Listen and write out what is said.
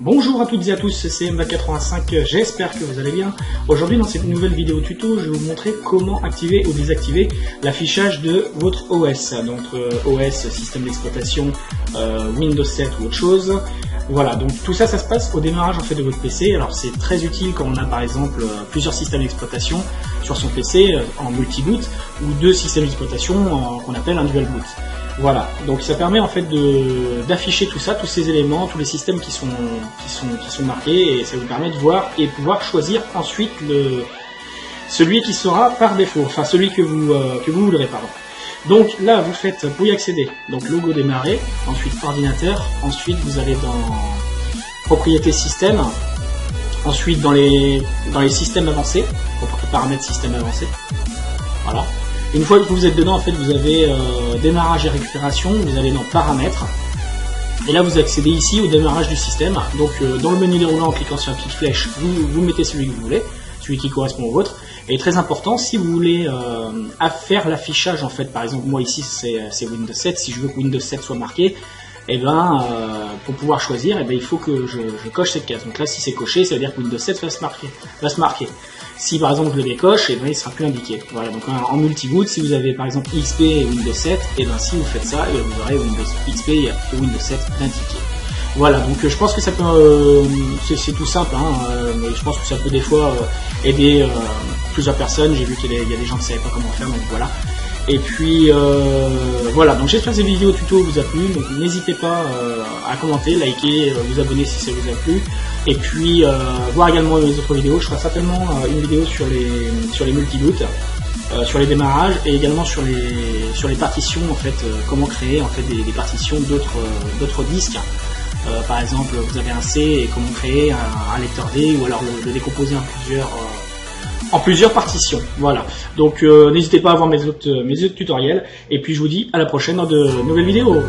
Bonjour à toutes et à tous, c'est MVA85, j'espère que vous allez bien. Aujourd'hui dans cette nouvelle vidéo tuto, je vais vous montrer comment activer ou désactiver l'affichage de votre OS. Donc OS, système d'exploitation, Windows 7 ou autre chose. Voilà, donc tout ça, ça se passe au démarrage en fait de votre PC. Alors c'est très utile quand on a par exemple plusieurs systèmes d'exploitation sur son PC en multi-boot ou deux systèmes d'exploitation qu'on appelle un dual boot. Voilà, donc ça permet en fait d'afficher tout ça, tous ces éléments, tous les systèmes qui sont marqués, et ça vous permet de voir et pouvoir choisir ensuite celui qui sera par défaut, enfin celui que vous voudrez, pardon. Donc là vous faites, pour y accéder, donc logo démarrer, ensuite ordinateur, ensuite vous allez dans propriétés système, ensuite dans les systèmes avancés, donc paramètres système avancé, voilà. Une fois que vous êtes dedans, en fait, vous avez démarrage et récupération, vous allez dans paramètres, et là vous accédez ici au démarrage du système. Donc dans le menu déroulant, en cliquant sur la petite flèche, vous mettez celui que vous voulez, celui qui correspond au vôtre. Et très important, si vous voulez faire l'affichage, en fait, par exemple, moi ici c'est Windows 7, si je veux que Windows 7 soit marqué, et pour pouvoir choisir, il faut que je coche cette case. Donc là, si c'est coché, ça veut dire que Windows 7 va se marquer. Si par exemple je le décoche, il ne sera plus indiqué. Voilà, donc en multi-boot, si vous avez par exemple XP et Windows 7, si vous faites ça, vous aurez Windows XP et Windows 7 indiqué. Voilà, donc je pense que ça peut, c'est tout simple, mais je pense que ça peut des fois aider plusieurs personnes. J'ai vu qu'il y a des gens qui ne savaient pas comment faire, donc voilà. Et puis voilà, donc j'espère que cette vidéo tuto vous a plu, donc n'hésitez pas à commenter, liker, vous abonner si ça vous a plu, et puis voir également les autres vidéos. Je ferai certainement une vidéo sur les multi-boot, sur les démarrages, et également sur les partitions, en fait, comment créer en fait des partitions d'autres disques. Par exemple, vous avez un C et comment créer un lecteur D, ou alors le décomposer en plusieurs partitions. Voilà, donc n'hésitez pas à voir mes autres tutoriels, et puis je vous dis à la prochaine dans de nouvelles vidéos.